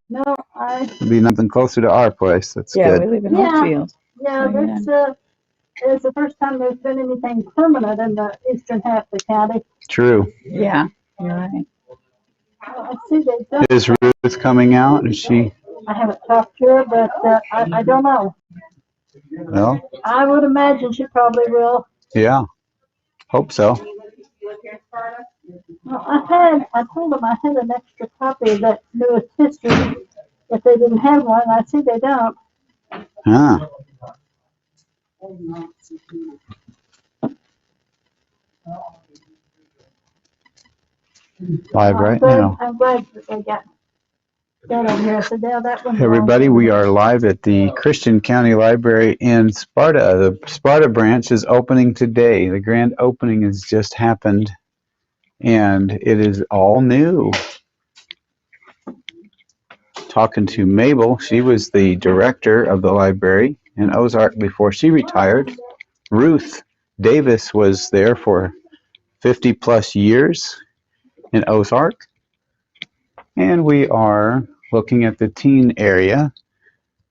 No, It'll be nothing closer to our place. That's Yeah, good. we live in Yeah. Oakfield. yeah, it's the first time there's been anything permanent in the eastern half of the county. True. Yeah, you're right. I see they've done. Is Ruth coming out? Is she? I haven't talked to her, but I don't know. Well, I would imagine she probably will. yeah. Hope so. Well, I told them I had an extra copy of that newest history. If they didn't have one, I see they don't. Huh. Live right now. I'm glad that they got that over here. So now that one. Everybody, we are live at the Christian County Library in Sparta. The Sparta branch is opening today. The grand opening has just happened, and it is all new. Talking to Mabel, she was the director of the library in Ozark before she retired. Ruth Davis was there for 50 plus years in Ozark. And we are looking at the teen area.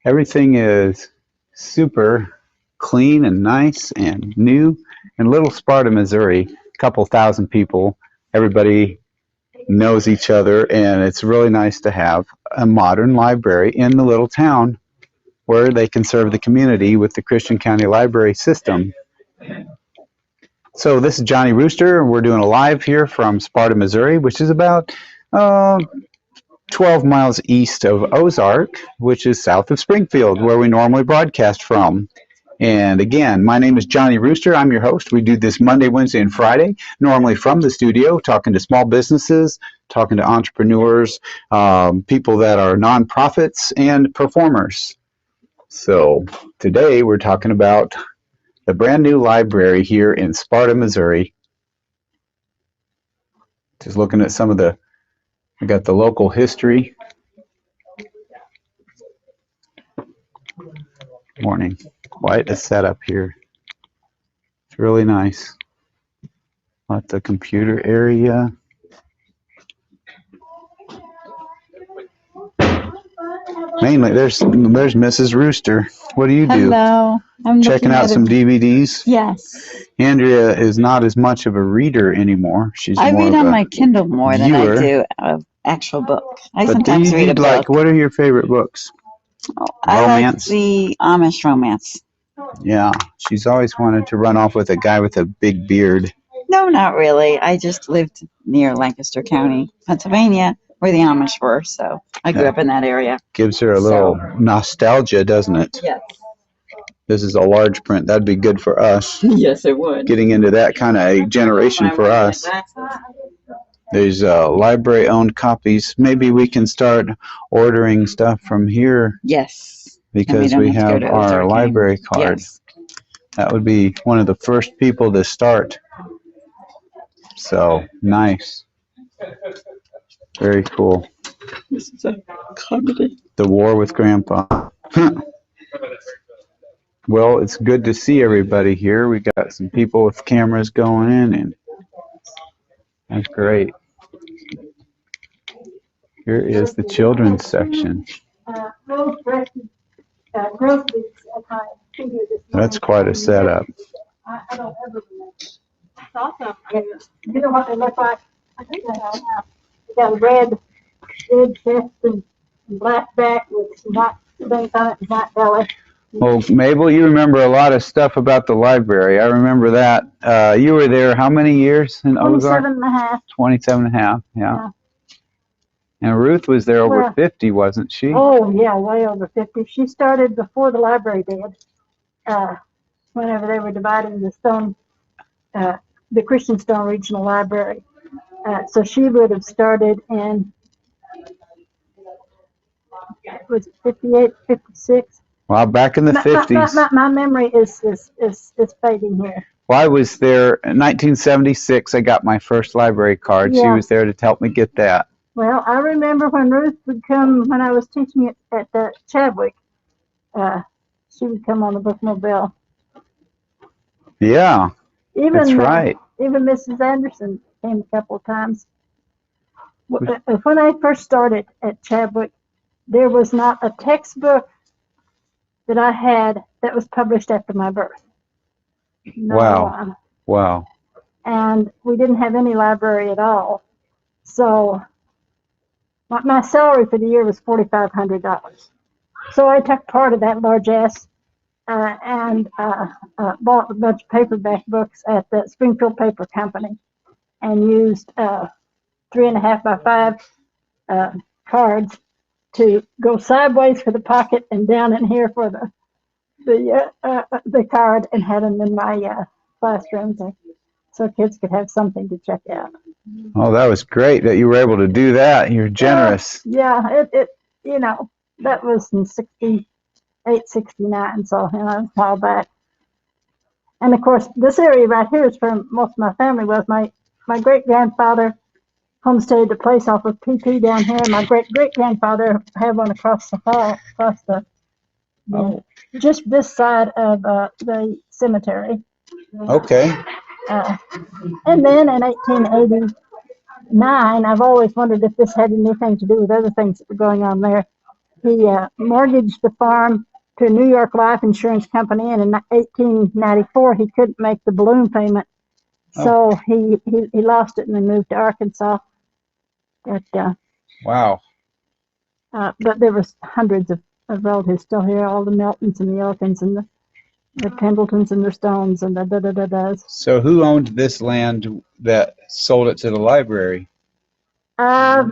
Everything is super clean and nice and new. In Little Sparta, Missouri, a couple thousand people, everybody knows each other, and it's really nice to have a modern library in the little town where they can serve the community with the Christian County Library system. So this is Johnny Rooster, and we're doing a live here from Sparta, Missouri, which is about 12 miles east of Ozark, which is south of Springfield, where we normally broadcast from. And again, my name is Johnny Rooster. I'm your host. We do this Monday, Wednesday, and Friday, normally from the studio, talking to small businesses, talking to entrepreneurs, people that are nonprofits, and performers. So today we're talking about the brand new library here in Sparta, Missouri. Just looking at some of the, we got the local history. Morning. Quite a setup here. It's really nice. At the computer area. Mainly, there's Mrs. Rooster. What do you do? Hello. I'm Checking out some DVDs? Yes. Andrea is not as much of a reader anymore. She's I more read of on a my Kindle more than I viewer. do an actual book. I But sometimes read a book. like, what are your favorite books? I Romance? like the Amish romance. Yeah, she's always wanted to run off with a guy with a big beard. No, not really. I just lived near Lancaster County, Pennsylvania, where the Amish were, so I grew up in that area. Gives her a little nostalgia, doesn't it? Yes. This is a large print. That'd be good for us. Yes, it would. Getting into that kind of generation for us. There's library-owned copies. Maybe we can start ordering stuff from here. Yes. Because we have our library card. Yes. That would be one of the first people to start. So, nice. Very cool. This is a comedy. The War with Grandpa. Well, it's good to see everybody here. We got some people with cameras going in, and that's great. Here is the children's section. That's quite a setup. I don't ever remember. It's awesome. You know what they look like? I think they got a red chest and black back with some white things on it and white belly. Well, Mabel, you remember a lot of stuff about the library. I remember that. You were there how many years in Ozark? 27 and a half. 27 and a half, yeah. And Ruth was there over 50, wasn't she? Oh, yeah, way over 50. She started before the library did, whenever they were dividing the Christian Stone Regional Library. So she would have started in, was it 58, 56? Well, back in the 50s. My memory is fading here. Well, I was there in 1976. I got my first library card. Yeah. She was there to help me get that. Well, I remember when Ruth would come, when I was teaching it at Chadwick, she would come on the bookmobile. Yeah, that's right. Even Mrs. Anderson came a couple of times. When I first started at Chadwick, there was not a textbook that I had that was published after my birth. Not Wow. one. Wow. And we didn't have any library at all. So my salary for the year was $4,500. So I took part of that largesse and bought a bunch of paperback books at the Springfield Paper Company and used 3.5 by 5 cards to go sideways for the pocket and down in here for the card, and had them in my classrooms so kids could have something to check out. Oh, that was great that you were able to do that. You're generous. Yeah, it that was in 68, 69, so a while back. And of course, this area right here is where most of my family was. My great grandfather homesteaded the place off of PP down here. My great grandfather had one across the hall, just this side of the cemetery. Okay. And then in 1889, I've always wondered if this had anything to do with other things that were going on there. He mortgaged the farm to a New York life insurance company, and in 1894 he couldn't make the balloon payment, so he lost it and then moved to Arkansas. Wow. But there was hundreds of relatives still here, all the Meltons and the Elkins and the Pendletons and the Stones and the da-da-da-das. So who owned this land that sold it to the library? I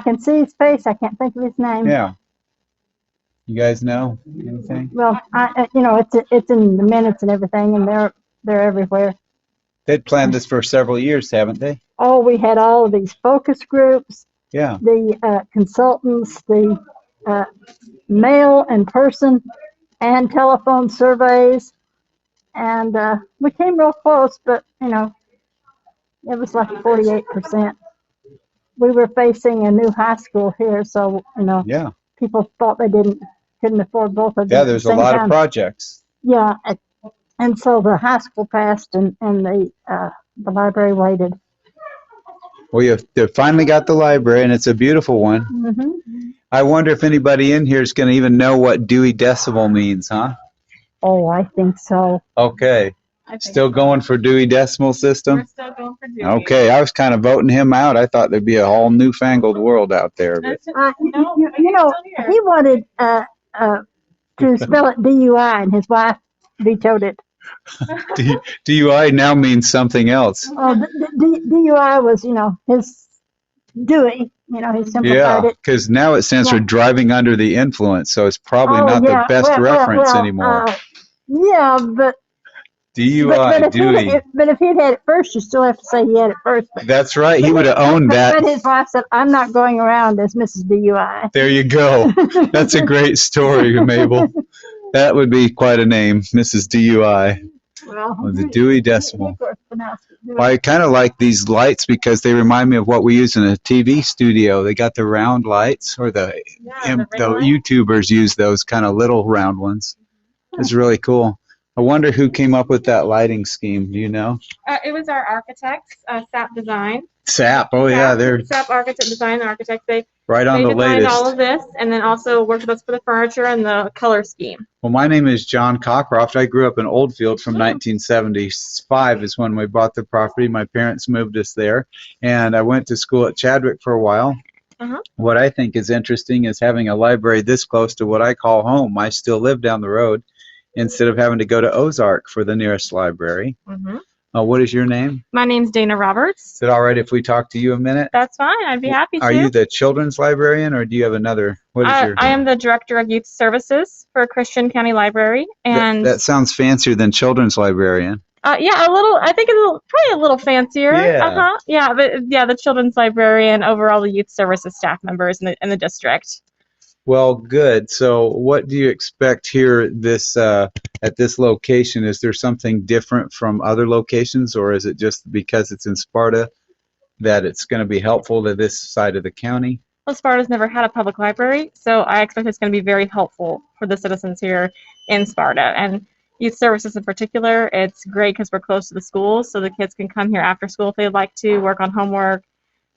can see his face. I can't think of his name. Yeah. You guys know anything? Well, it's in the minutes and everything, and they're everywhere. They'd planned this for several years, haven't they? Oh, we had all of these focus groups, Yeah. the consultants, the mail and person and telephone surveys, and we came real close, but it was like 48%. We were facing a new high school here, so Yeah. people thought they couldn't afford both of them. Yeah, there's a lot of projects. Yeah, and so the high school passed, and the library waited. Well, they finally got the library, and it's a beautiful one. Mm-hmm. I wonder if anybody in here is going to even know what Dewey Decimal means, huh? Oh, I think so. Okay. Still going for Dewey Decimal System? We're still going for Dewey. Okay, I was kind of voting him out. I thought there'd be a whole newfangled world out there. But No, he wanted to spell it DUI, and his wife vetoed it. DUI now means something else. Oh, DUI was, his Dewey. He simplified Yeah, it. because now it stands for driving under the influence, so it's probably Oh, not yeah. the best reference anymore. Yeah, but DUI, Dewey. but if he'd had it first, you still have to say he had it first. That's right. He would have owned that. But his wife said, "I'm not going around as Mrs. DUI." There you go. That's a great story, Mabel. That would be quite a name, Mrs. DUI. Well, The Dewey Decimal. of course pronounced it Dewey. Well, I kind of like these lights because they remind me of what we use in a TV studio. They got the round lights, or the YouTubers use those kind of little round ones. It's really cool. I wonder who came up with that lighting scheme. Do you know? It was our architects, SAP Design. SAP. Oh, yeah, they're SAP Architect Design Architects. They right on the designed all latest. of this, and then also worked with us for the furniture and the color scheme. Well, my name is John Cockcroft. I grew up in Oldfield from 1975 is when we bought the property. My parents moved us there, and I went to school at Chadwick for a while. What I think is interesting is having a library this close to what I call home. I still live down the road instead of having to go to Ozark for the nearest library. What is your name? My name's Dana Roberts. Is it all right if we talk to you a minute? That's fine. I'd be happy to. Are you the children's librarian, or do you have another? What is your? I am the Director of Youth Services for Christian County Library, and that sounds fancier than children's librarian. yeah, a little. I think probably a little fancier. Yeah. Yeah, but yeah, the children's librarian, overall the youth services staff members in the district. Well, good. So what do you expect here at this location? Is there something different from other locations, or is it just because it's in Sparta that it's going to be helpful to this side of the county? Well, Sparta's never had a public library, so I expect it's going to be very helpful for the citizens here in Sparta. And youth services in particular, it's great because we're close to the schools, so the kids can come here after school if they'd like to, work on homework,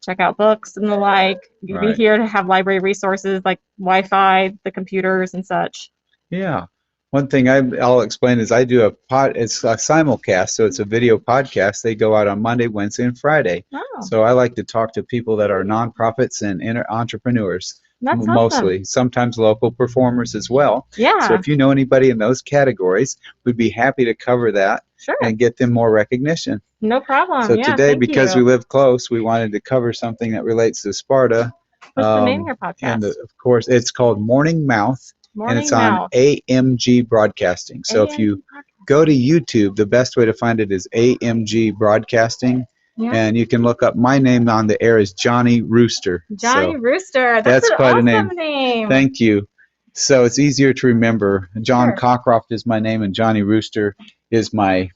check out books and the like. You'd be Right. here to have library resources like Wi-Fi, the computers and such. Yeah. One thing I'll explain is I do it's a simulcast, so it's a video podcast. They go out on Monday, Wednesday, and Friday. Oh, So I like to talk to people that are nonprofits and entrepreneurs, that's mostly, sometimes local performers as well. awesome. Yeah, So if you know anybody in those categories, we'd be happy to cover that sure. and get them more recognition. No problem. So Yeah, today, thank because you. we live close, we wanted to cover something that relates to Sparta. What's the name of your And podcast? of course, it's called Morning Mouth, and Morning it's on Mouth. AMG Broadcasting. So if you go to YouTube, the best way to find it is AMG Broadcasting, Yeah. and you can look up my name on the air is Johnny Rooster. Johnny So Rooster. that's an quite a awesome name. Thank you. So it's easier to remember. John Sure. Cockcroft is my name, and Johnny Rooster is my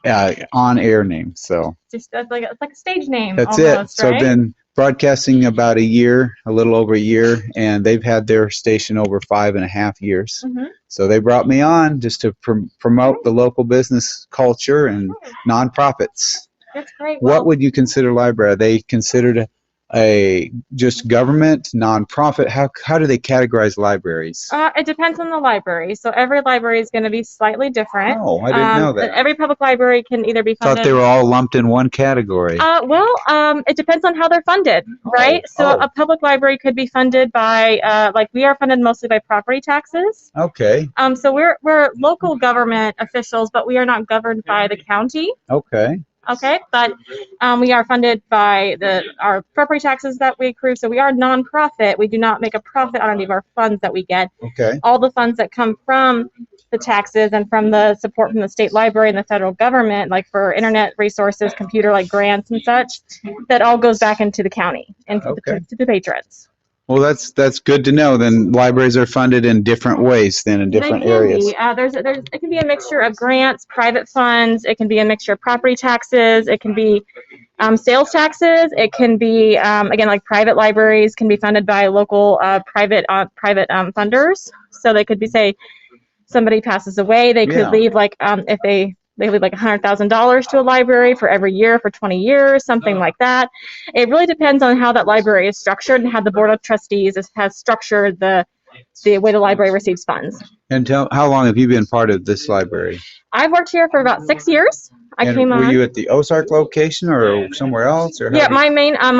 on-air name. So Just it's like a stage name. that's almost, it. So right? I've been broadcasting about a year, a little over a year, and they've had their station over 5.5 years. Mhm. So they brought me on just to promote the local business culture and nonprofits. That's great. What would you consider library? Are they considered a just government, nonprofit? How do they categorize libraries? It depends on the library. So every library is going to be slightly different. Oh, I didn't know that. Every public library can either be funded. Thought they were all lumped in one category. It depends on how they're funded, right? So a public library could be funded by, like we are funded mostly by property taxes. Okay. So we're local government officials, but we are not governed by the county. Okay. Okay, but we are funded by our property taxes that we accrue. So we are nonprofit. We do not make a profit on any of our funds that we get. Okay. All the funds that come from the taxes and from the support from the state library and the federal government, like for internet resources, computer like grants and such, that all goes back into the county and to the patrons. Well, that's good to know. Then libraries are funded in different ways than in different areas. Be. It can be a mixture of grants, private funds. It can be a mixture of property taxes. It can be sales taxes. It can be again like private libraries can be funded by local private funders. So they could be say somebody passes away, they could leave like if they leave like $100,000 to a library for every year for 20 years, something like that. It really depends on how that library is structured and how the board of trustees has structured the way the library receives funds. And how long have you been part of this library? I've worked here for about 6 years. Were you at the Ozark location or somewhere else? Or my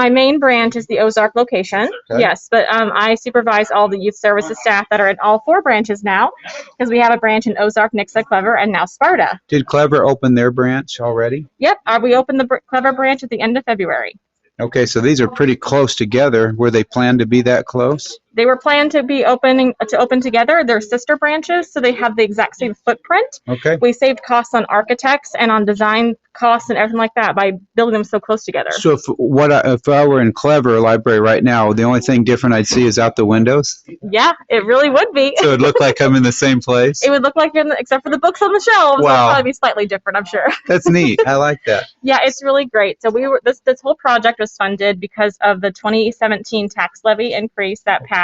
main branch is the Ozark location. Okay. Yes, but I supervise all the youth services staff that are in all 4 branches now, because we have a branch in Ozark, Nixa, Clever, and now Sparta. Did Clever open their branch already? Yep, we opened the Clever branch at the end of February. Okay, so these are pretty close together. Were they planned to be that close? They were planned to open together. They're sister branches, so they have the exact same footprint. Okay. We saved costs on architects and on design costs and everything like that by building them so close together. So if I were in Clever library right now, the only thing different I'd see is out the windows? Yeah, it really would be. So it'd look like I'm in the same place? It would look like except for the books on the shelves. Wow. It'll probably be slightly different, I'm sure. That's neat. I like that. Yeah, it's really great. So this whole project was funded because of the 2017 tax levy increase that passed.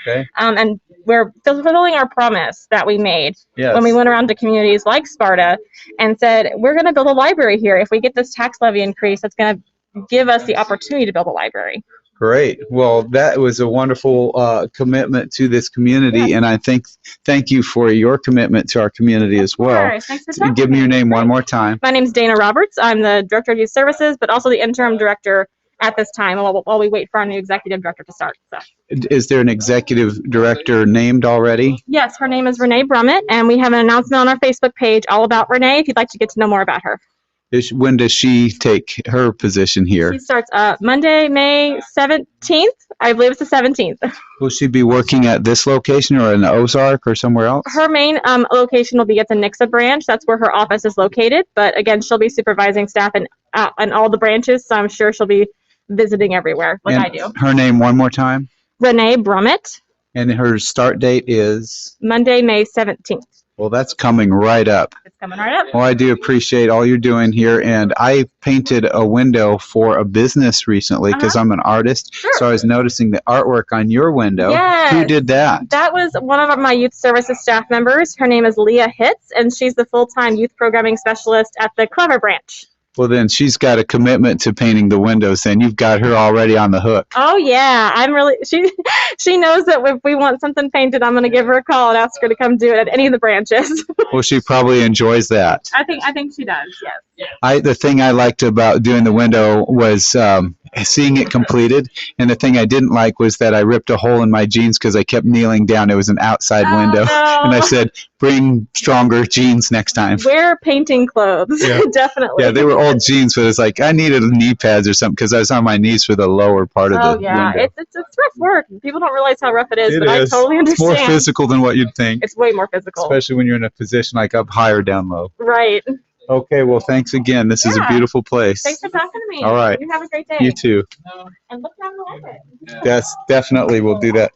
Okay. And we're fulfilling our promise that we made Yes. when we went around to communities like Sparta and said, we're going to build a library here. If we get this tax levy increase, that's going to give us the opportunity to build a library. Great. Well, that was a wonderful commitment to this community, and I thank you for your commitment to our community as well. All right, thanks for talking Give me your name one more time. My name is Dana Roberts. I'm the Director of Youth Services, but also the interim director at this time while we wait for our new executive director to start. So. Is there an executive director named already? Yes, her name is Renee Brummett, and we have an announcement on our Facebook page all about Renee if you'd like to get to know more about her. When does she take her position here? She starts Monday, May 17th. I believe it's the 17th. Will she be working at this location or in the Ozark or somewhere else? Her main location will be at the Nixa branch. That's where her office is located. But again, she'll be supervising staff in all the branches, so I'm sure she'll be visiting everywhere like I do. Her name one more time? Renee Brummett. And her start date is? Monday, May 17th. Well, that's coming right up. It's coming right up. Well, I do appreciate all you're doing here, and I painted a window for a business recently because I'm an artist. Sure. So I was noticing the artwork on your window. Yes. Who did that? That was one of my youth services staff members. Her name is Leah Hitz, and she's the full-time youth programming specialist at the Clever branch. Well, then she's got a commitment to painting the windows. Then you've got her already on the hook. Oh yeah, she knows that if we want something painted, I'm gonna give her a call and ask her to come do it at any of the branches. Well, she probably enjoys that. I think she does. Yes. The thing I liked about doing the window was seeing it completed, and the thing I didn't like was that I ripped a hole in my jeans because I kept kneeling down. It was an outside window, no. and I said, "Bring stronger jeans next time." Wear painting clothes, Yeah. definitely. Yeah, they were old jeans, but it's like I needed knee pads or something because I was on my knees for the lower part of the window. It's rough work. People don't realize how rough it is, but is. I totally It's understand. more physical than what you'd think, It's way more physical. especially when you're in a position like up high or down low. Right. Okay, well, thanks again. This is a Yeah. beautiful place. Thanks for talking to me. All right. You have a great day. You too. And look down the library. That's definitely, we'll do that.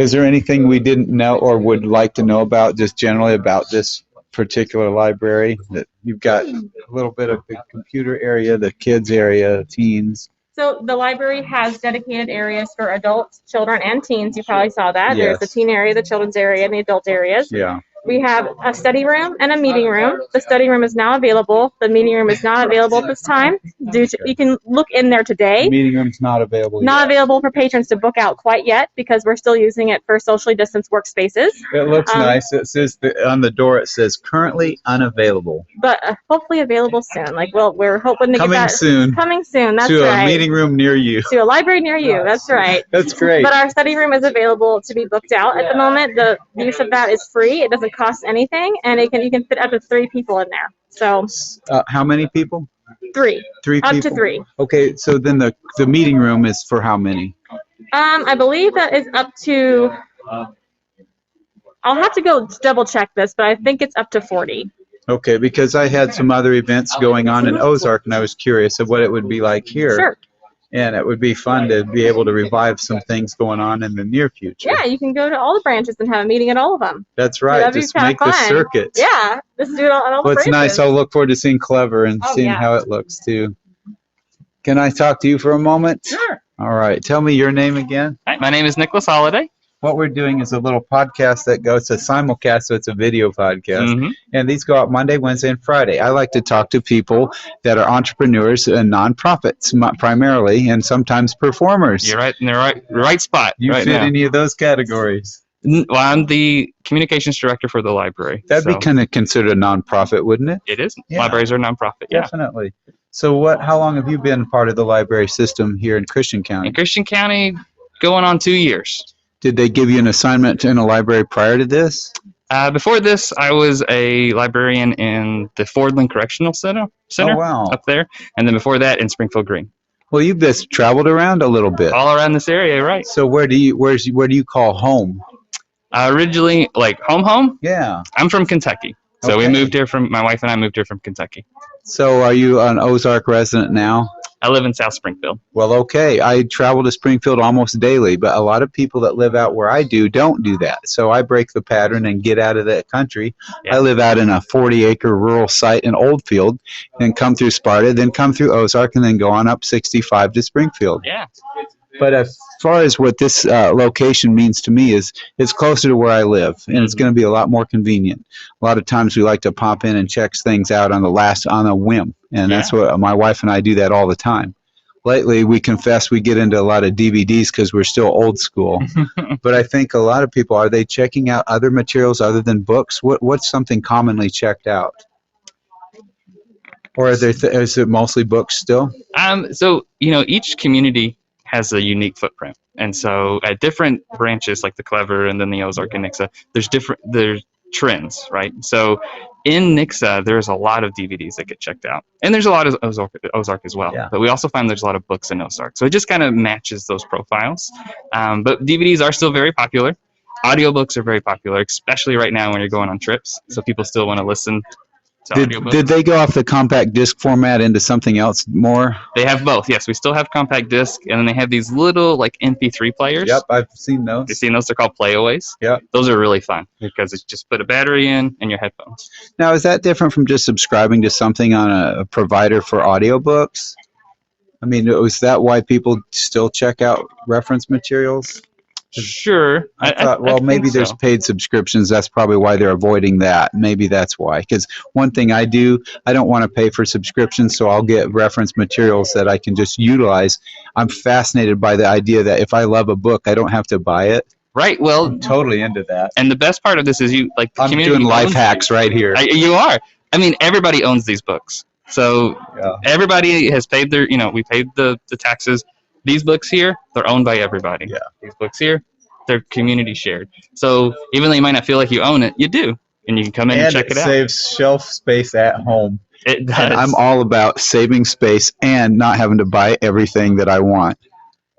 Is there anything we didn't know or would like to know about, just generally about this particular library? That you've got a little bit of the computer area, the kids area, teens. So the library has dedicated areas for adults, children, and teens. You probably saw that. Yes. There's the teen area, the children's area, and the adult areas. Yeah. We have a study room and a meeting room. The study room is now available. The meeting room is not available at this time. You can look in there today. The meeting room's not available Not yet. available for patrons to book out quite yet because we're still using it for socially distanced workspaces. It looks Um, nice. It says on the door, it says currently unavailable. But hopefully available soon. We're hoping to Coming get that soon coming soon. That's to right. a meeting room near you. To a library near you. That's right. That's great. But our study room is available to be booked out at the moment. The use of that is free. It doesn't cost anything, and you can fit up to 3 people in there. So How many people? 3, 3 up people? to 3. Okay, so then the meeting room is for how many? I believe that is up to. I'll have to go double check this, but I think it's up to 40. Okay, because I had some other events going on in Ozark, and I was curious of what it would be like here. Sure. And it would be fun to be able to revive some things going on in the near future. Yeah, you can go to all the branches and have a meeting at all of them. That's right. That'd be Just kinda make the fun. circuit. Yeah, just do it on all the What's branches. nice, I'll look forward to seeing Clever and Oh, seeing yeah. how it looks too. Can I talk to you for a moment? Sure. All right. Tell me your name again. Hi, my name is Nicholas Holiday. What we're doing is a little podcast that goes to simulcast, so it's a video podcast. Mhm. And these go out Monday, Wednesday, and Friday. I like to talk to people that are entrepreneurs and nonprofits primarily, and sometimes performers. You're right in the right spot You right fit now. any of those categories? Well, I'm the communications director for the library. That'd so be kind of considered a nonprofit, wouldn't it? It is. Yeah. Libraries are nonprofit. Yeah. Definitely. So how long have you been part of the library system here in Christian County? In Christian County, going on 2 years. Did they give you an assignment in a library prior to this? Before this, I was a librarian in the Fordland Correctional Center Oh, wow. up there, and then before that in Springfield Green. Well, you've just traveled around a little bit. All around this area, right? So where do you call home? Originally, like home. Yeah. I'm from Kentucky, so Okay. we moved here my wife and I moved here from Kentucky. So are you an Ozark resident now? I live in South Springfield. Well, okay. I travel to Springfield almost daily, but a lot of people that live out where I do don't do that. So I break the pattern and get out of that country. Yeah. I live out in a 40-acre rural site in Oldfield, then come through Sparta, then come through Ozark, and then go on up 65 to Springfield. Yeah. But as far as what this location means to me is it's closer to where I live, and it's going to be a lot more convenient. A lot of times we like to pop in and check things out on a whim, and that's what my wife and I do that all the time. Lately, we confess we get into a lot of DVDs because we're still old school. But I think a lot of people, are they checking out other materials other than books? What's something commonly checked out? Or is it mostly books still? So, each community has a unique footprint. And so at different branches like the Clever and then the Ozark and Nixa, there's trends, right? So in Nixa, there's a lot of DVDs that get checked out. And there's a lot of Ozark as well. Yeah. But we also find there's a lot of books in Ozark. So it just kind of matches those profiles. But DVDs are still very popular. Audiobooks are very popular, especially right now when you're going on trips. So people still want to listen to audiobooks. Did they go off the compact disc format into something else more? They have both. Yes, we still have compact disc, and then they have these little like MP3 players. Yep, I've seen those. You've seen those? They're called playaways. Yep. Those are really fun because it's just put a battery in and your headphones. Now, is that different from just subscribing to something on a provider for audiobooks? I mean, is that why people still check out reference materials? Sure. I thought, well, think maybe there's so. paid subscriptions. That's probably why they're avoiding that. Maybe that's why. Because one thing I do, I don't want to pay for subscriptions, so I'll get reference materials that I can just utilize. I'm fascinated by the idea that if I love a book, I don't have to buy it. Right. Well, I'm totally into that. and the best part of this is you like the I'm community doing life owns hacks right here. You are. I mean, everybody owns these books. So Yeah. everybody has paid their, we paid the taxes. These books here, they're owned by everybody. Yeah. These books here, they're community shared. So even though you might not feel like you own it, you do. And you can come in and check it out. Saves shelf space at home. It does. And I'm all about saving space and not having to buy everything that I want.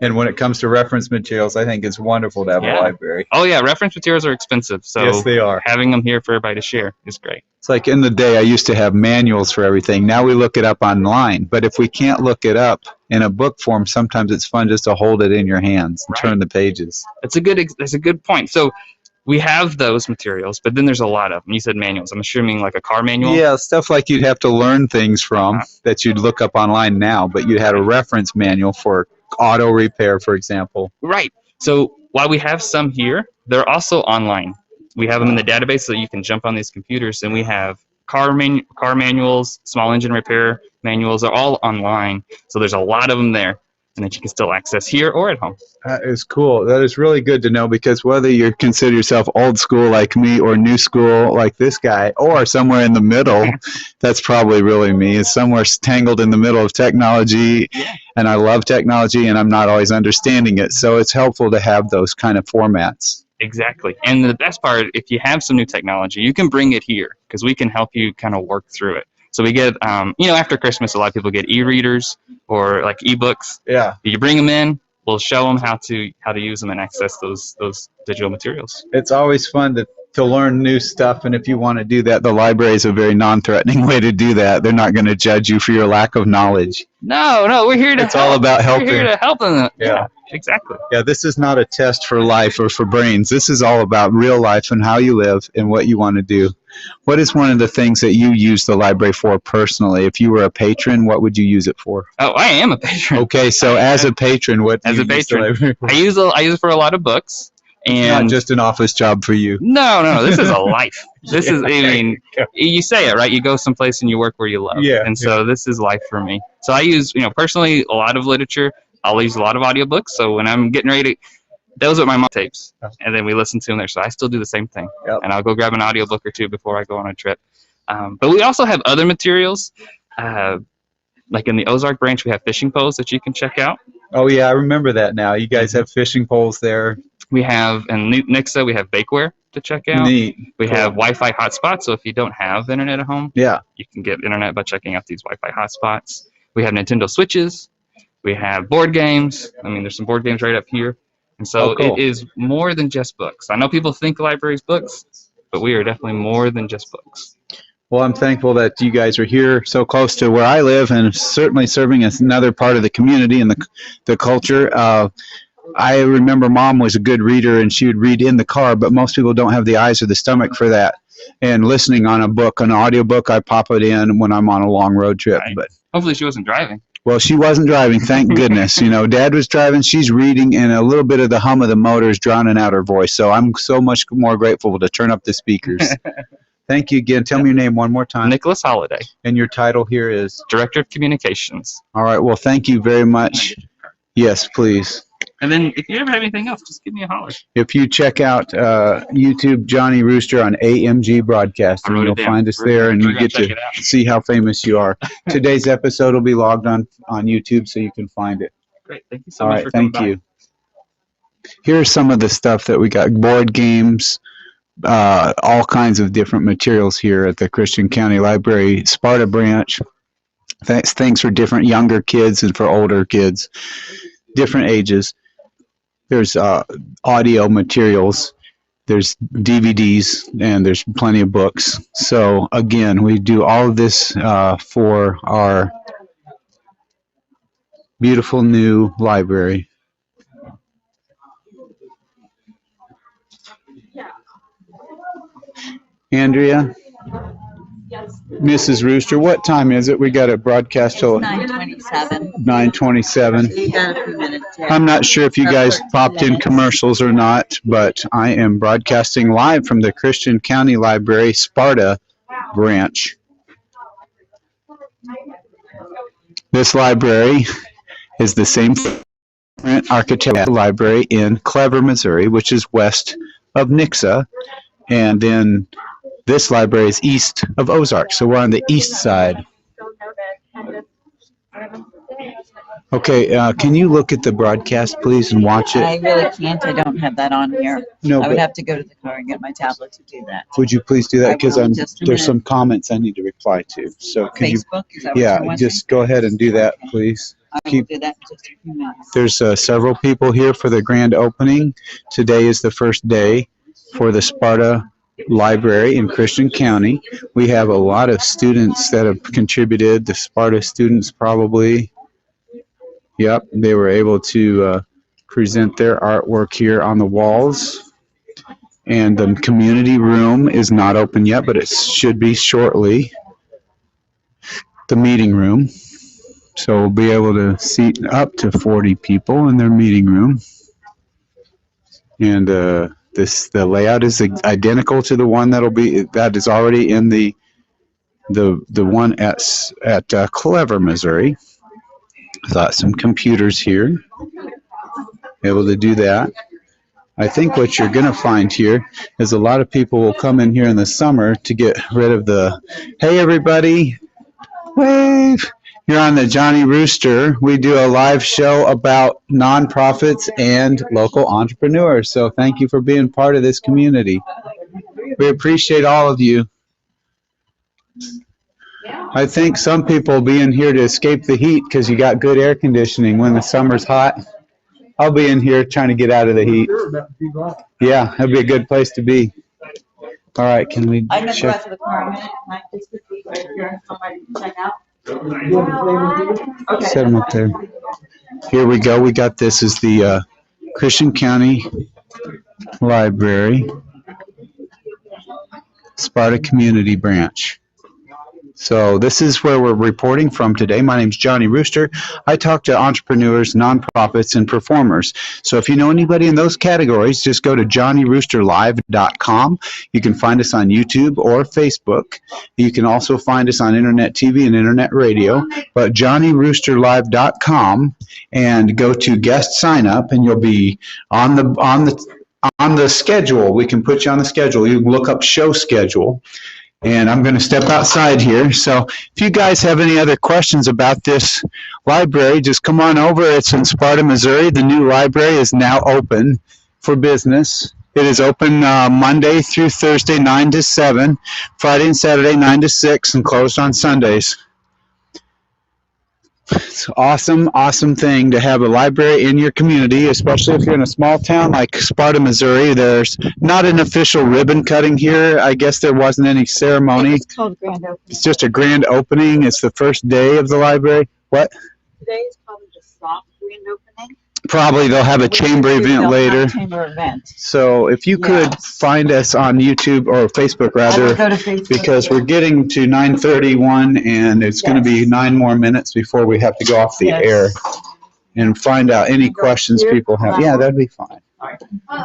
And when it comes to reference materials, I think it's wonderful to have a library. Oh, yeah. Reference materials are expensive. So yes, they are. Having them here for everybody to share is great. It's like in the day, I used to have manuals for everything. Now we look it up online. But if we can't look it up in a book form, sometimes it's fun just to hold it in your hands and turn the pages. That's a good point. So we have those materials, but then there's a lot of them. You said manuals. I'm assuming like a car manual? Yeah, stuff like you'd have to learn things from that you'd look up online now, but you had a reference manual for auto repair, for example. Right. So while we have some here, they're also online. We have them in the database so that you can jump on these computers, and we have car manuals, small engine repair manuals are all online. So there's a lot of them there, and that you can still access here or at home. That is cool. That is really good to know, because whether you consider yourself old school like me or new school like this guy, or somewhere in the middle, that's probably really me, is somewhere tangled in the middle of technology. And I love technology, and I'm not always understanding it. So it's helpful to have those kind of formats. Exactly. And the best part, if you have some new technology, you can bring it here because we can help you kind of work through it. So we get, after Christmas, a lot of people get e-readers or like e-books. Yeah. You bring them in, we'll show them how to use them and access those digital materials. It's always fun to learn new stuff, and if you want to do that, the library is a very non-threatening way to do that. They're not going to judge you for your lack of knowledge. No, we're here to help. It's all about helping. We're here to help them. Yeah. Exactly. Yeah, this is not a test for life or for brains. This is all about real life and how you live and what you want to do. What is one of the things that you use the library for personally? If you were a patron, what would you use it for? Oh, I am a patron. Okay, so as a patron, what do as you a patron, use the library for? I use it for a lot of books. And not just an office job for you. No, this is a life. This is, you say it, right? You go someplace and you work where you love. Yeah. And so this is life for me. So I use, personally, a lot of literature. I'll use a lot of audiobooks. So when I'm getting ready, those are my mom tapes. And then we listen to them there. So I still do the same thing. Yep. And I'll go grab an audiobook or two before I go on a trip. But we also have other materials. Like in the Ozark branch, we have fishing poles that you can check out. Oh, yeah, I remember that now. You guys have fishing poles there. We have, in Nixa, we have bakeware to check out. Neat. We have Wi-Fi hotspots, so if you don't have internet at home, you can get internet by checking out these Wi-Fi hotspots. We have Nintendo Switches. We have board games. There's some board games right up here. And so It is more than just books. I know people think the library is books, but we are definitely more than just books. Well, I'm thankful that you guys are here so close to where I live, and certainly serving as another part of the community and the culture. I remember Mom was a good reader, and she would read in the car, but most people don't have the eyes or the stomach for that. And listening on a book, an audiobook, I pop it in when I'm on a long road trip. Right. But hopefully she wasn't driving. Well, she wasn't driving, thank goodness. Dad was driving, she's reading, and a little bit of the hum of the motor is drowning out her voice. So I'm so much more grateful to turn up the speakers. Thank you again. Tell me your name one more time. Nicholas Holliday. And your title here is? Director of Communications. All right. Well, thank you very much. Yes, please. And then if you ever have anything else, just give me a holler. If you check out YouTube Johnny Rooster on AMG Broadcasting, you'll find us there, and you get to see how famous you are. Today's episode will be logged on YouTube, so you can find it. Great. Thank you so much for coming by. Thank you. Here's some of the stuff that we got. Board games, all kinds of different materials here at the Christian County Library, Sparta branch. Things for different younger kids and for older kids, different ages. There's audio materials, there's DVDs, and there's plenty of books. So again, we do all of this for our beautiful new library. Andrea? Yes. Mrs. Rooster, what time is it? We got it broadcast till 9:27. 9:27. You got a few minutes I'm not sure if you guys popped in commercials or not, but I am broadcasting live from the Christian County Library, Sparta branch. This library is the same architectural library in Clever, Missouri, which is west of Nixa, and then this library is east of Ozark, so we're on the east side. Okay, can you look at the broadcast, please, and watch I it? really can't. I don't have that on here. No, I would but have to go to the car and get my tablet to do that. would you please do I that? Because will in just a there's minute. some comments I need to reply to. So could you? Facebook, is that what Yeah, you're wanting? just go ahead and do that, Okay. please. I will keep- do that in just a few minutes. There's several people here for the grand opening. Today is the first day for the Sparta Library in Christian County. We have a lot of students that have contributed. The Sparta students probably. Yep, they were able to present their artwork here on the walls. And the community room is not open yet, but it should be shortly. The meeting room. So we'll be able to seat up to 40 people in their meeting room. And the layout is identical to the one that is already in the one at Clever, Missouri. Got some computers here. Able to do that. I think what you're going to find here is a lot of people will come in here in the summer to get rid of the, hey everybody, wave. You're on the Johnny Rooster. We do a live show about nonprofits and local entrepreneurs. So thank you for being part of this community. We appreciate all of you. I think some people will be in here to escape the heat because you got good air conditioning when the summer's hot. I'll be in here trying to get out of the heat. Yeah, that'd be a good place to be. All right, can we I'm going to go check? out to the car in a minute. Can I just quickly go here and somebody can check out? Okay. Set them up there. Here we go. We got this is the Christian County Library, Sparta Community Branch. So this is where we're reporting from today. My name's Johnny Rooster. I talk to entrepreneurs, nonprofits, and performers. So if you know anybody in those categories, just go to johnnyroosterlive.com. You can find us on YouTube or Facebook. You can also find us on internet TV and internet radio. But johnnyroosterlive.com and go to guest sign up, and you'll be on the schedule. We can put you on the schedule. You can look up show schedule. And I'm going to step outside here. So if you guys have any other questions about this library, just come on over. It's in Sparta, Missouri. The new library is now open for business. It is open Monday through Thursday, 9 to 7, Friday and Saturday, 9 to 6, and closed on Sundays. It's an awesome thing to have a library in your community, especially if you're in a small town like Sparta, Missouri. There's not an official ribbon cutting here. I guess there wasn't any ceremony. It's called grand opening. It's just a grand opening. It's the first day of the library. What? Today is probably the soft grand opening. Probably they'll have a chamber event They'll have later. a chamber event. So if you could Yes. find us on YouTube or Facebook I will rather, go to Facebook. because we're getting to 9:31 and it's going to be 9 more minutes before we have to go off the Yes. air and find out any questions people have. Yeah, that'd be fine.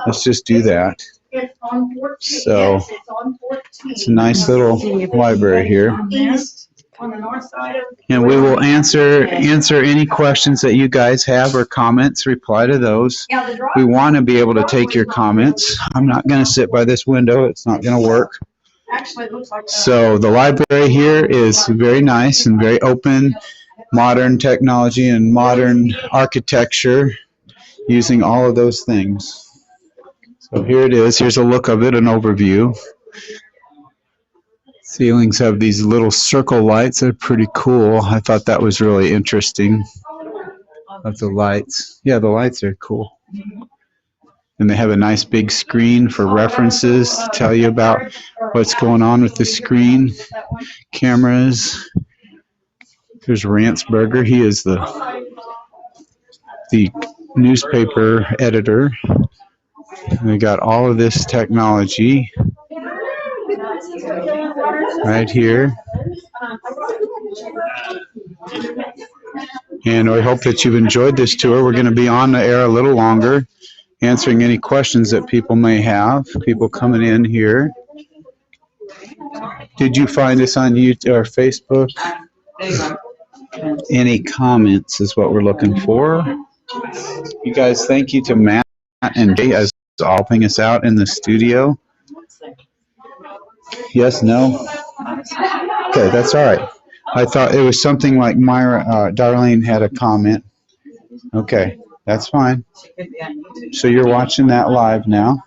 Let's just do that. It's on 14. So, Yes, it's on 14. It's a nice little library here. East, on the north side of. And we will answer any questions that you guys have or comments, reply to those. Yeah, the We want to be able to take your comments. I'm not going to sit by this window. It's not going to work. actually, it looks like. So the library here is very nice and very open, modern technology and modern architecture, using all of those things. So here it is. Here's a look of it, an overview. Ceilings have these little circle lights. They're pretty cool. I thought that was really interesting, of the lights. Yeah, the lights are cool. And they have a nice big screen for references to tell you about what's going on with the screen. Cameras. There's Rantzberger. He is the newspaper editor. And we got all of this technology right here. And we hope that you've enjoyed this tour. We're going to be on the air a little longer, answering any questions that people may have, people coming in here. Did you find us on YouTube or Facebook? Any comments is what we're looking for. You guys, thank you to Matt and Jay as helping us out in the studio. Yes, no? Okay, that's all right. I thought it was something like Myra, Darlene had a comment. Okay, that's fine. So you're watching that live now.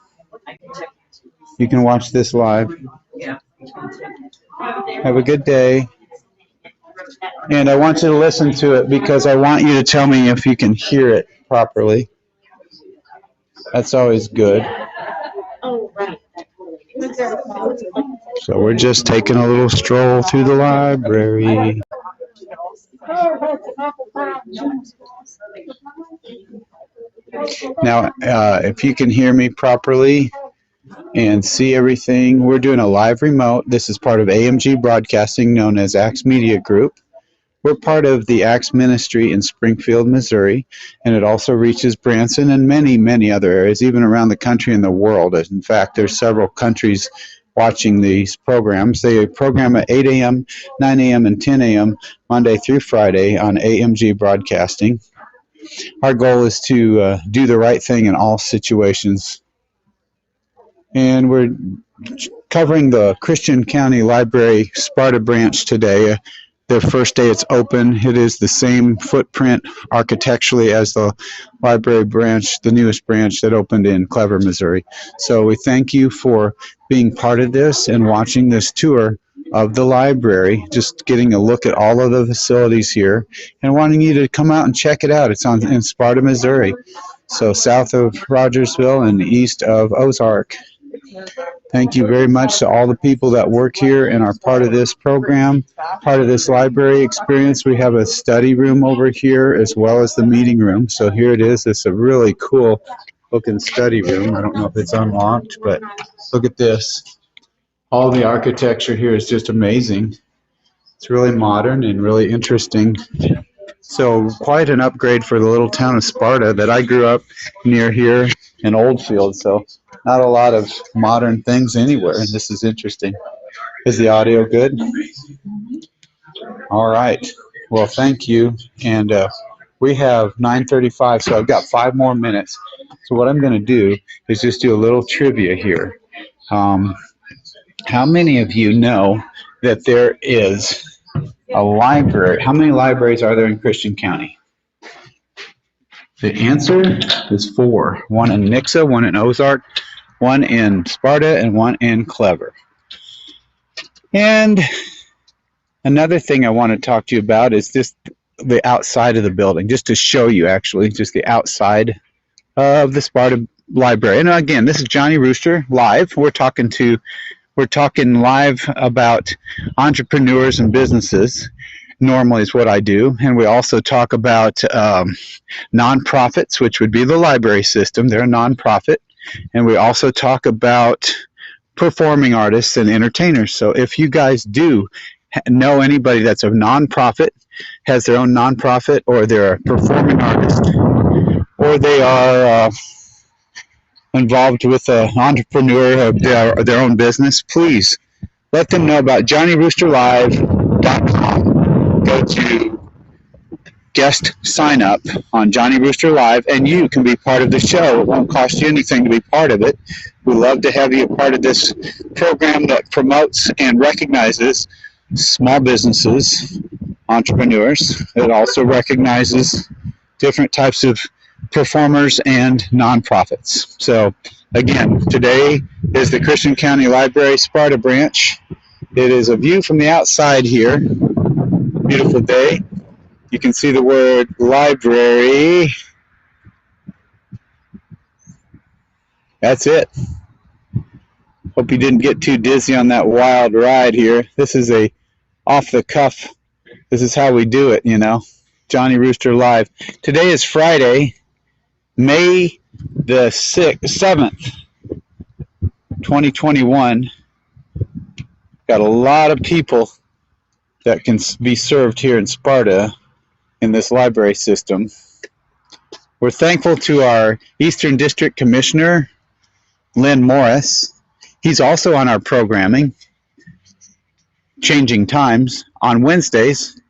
You can watch this live. Have a good day. And I want you to listen to it because I want you to tell me if you can hear it properly. That's always good. So we're just taking a little stroll through the library. Now, if you can hear me properly and see everything, we're doing a live remote. This is part of AMG Broadcasting, known as Axe Media Group. We're part of the Axe Ministry in Springfield, Missouri, and it also reaches Branson and many, many other areas, even around the country and the world. In fact, there's several countries watching these programs. They program at 8 a.m., 9 a.m., and 10 a.m. Monday through Friday on AMG Broadcasting. Our goal is to do the right thing in all situations. And we're covering the Christian County Library Sparta branch today. Their first day it's open. It is the same footprint architecturally as the library branch, the newest branch that opened in Clever, Missouri. So we thank you for being part of this and watching this tour of the library, just getting a look at all of the facilities here and wanting you to come out and check it out. It's in Sparta, Missouri, so south of Rogersville and east of Ozark. Thank you very much to all the people that work here and are part of this program, part of this library experience. We have a study room over here as well as the meeting room. So here it is. It's a really cool looking study room. I don't know if it's unlocked, but look at this. All the architecture here is just amazing. It's really modern and really interesting. So quite an upgrade for the little town of Sparta that I grew up near here in Oldfield. So not a lot of modern things anywhere, and this is interesting. Is the audio good? All right. Well, thank you. And we have 9:35, so I've got 5 more minutes. So what I'm going to do is just do a little trivia here. How many of you know that there is a library? How many libraries are there in Christian County? The answer is 4. One in Nixa, one in Ozark, one in Sparta, and one in Clever. And another thing I want to talk to you about is just the outside of the building, just to show you actually just the outside of the Sparta Library. And again, this is Johnny Rooster live. We're talking live about entrepreneurs and businesses. Normally is what I do. And we also talk about nonprofits, which would be the library system. They're a nonprofit. And we also talk about performing artists and entertainers. So if you guys do know anybody that's a nonprofit, has their own nonprofit, or they're a performing artist, or they are involved with an entrepreneur of their own business, please let them know about JohnnyRoosterLive.com. Go to guest sign up on Johnny Rooster Live, and you can be part of the show. It won't cost you anything to be part of it. We love to have you a part of this program that promotes and recognizes small businesses, entrepreneurs. It also recognizes different types of performers and nonprofits. So again, today is the Christian County Library Sparta branch. It is a view from the outside here. Beautiful day. You can see the word library. That's it. Hope you didn't get too dizzy on that wild ride here. This is a off the cuff. This is how we do it, you know. Johnny Rooster Live. Today is Friday, May the 7th, 2021. Got a lot of people that can be served here in Sparta in this library system. We're thankful to our Eastern District Commissioner, Lynn Morris. He's also on our programming, Changing Times, on Wednesdays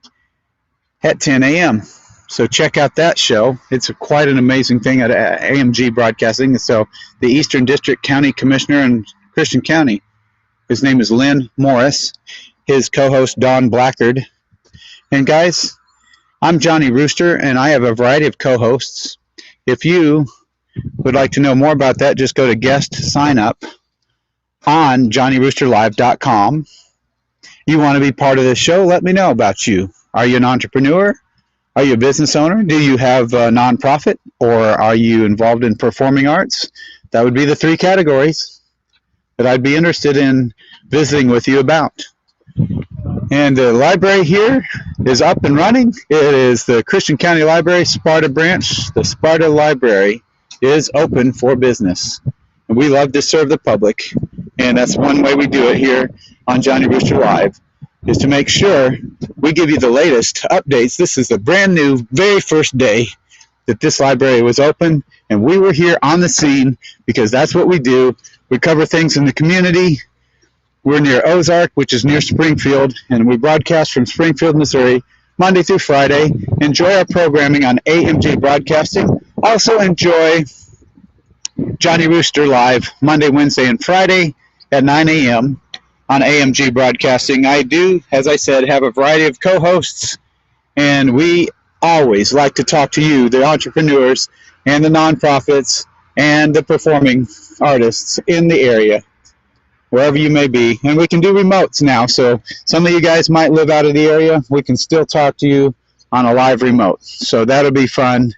at 10 a.m. So check out that show. It's quite an amazing thing at AMG Broadcasting. So the Eastern District County Commissioner in Christian County, his name is Lynn Morris. His co-host, Don Blackard. And guys, I'm Johnny Rooster, and I have a variety of co-hosts. If you would like to know more about that, just go to guest sign up on JohnnyRoosterLive.com. You want to be part of this show? Let me know about you. Are you an entrepreneur? Are you a business owner? Do you have a nonprofit? Or are you involved in performing arts? That would be the three categories that I'd be interested in visiting with you about. And the library here is up and running. It is the Christian County Library, Sparta branch. The Sparta Library is open for business. And we love to serve the public. And that's one way we do it here on Johnny Rooster Live, is to make sure we give you the latest updates. This is the brand new, very first day that this library was open. And we were here on the scene because that's what we do. We cover things in the community. We're near Ozark, which is near Springfield, and we broadcast from Springfield, Missouri, Monday through Friday. Enjoy our programming on AMG Broadcasting. Also enjoy Johnny Rooster Live Monday, Wednesday, and Friday at 9 a.m. on AMG Broadcasting. I do, as I said, have a variety of co-hosts, and we always like to talk to you, the entrepreneurs and the nonprofits and the performing artists in the area, wherever you may be. And we can do remotes now, so some of you guys might live out of the area. We can still talk to you on a live remote. So that'll be fun.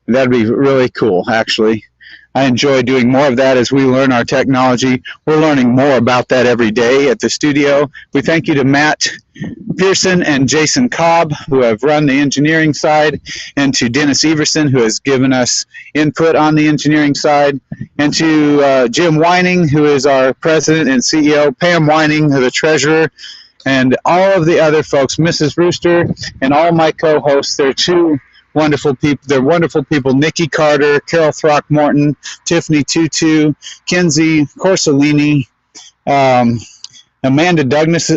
That'll be really cool, actually. I enjoy doing more of that as we learn our technology. We're learning more about that every day at the studio. We thank you to Matt Pearson and Jason Cobb, who have run the engineering side, and to Dennis Everson, who has given us input on the engineering side, and to Jim Whining, who is our president and CEO, Pam Whining, the treasurer, and all of the other folks, Mrs. Rooster, and all my co-hosts. They're wonderful people. They're wonderful people. Nikki Carter, Carol Throckmorton, Tiffany Tutu, Kenzie Corsolini, Amanda Douglas,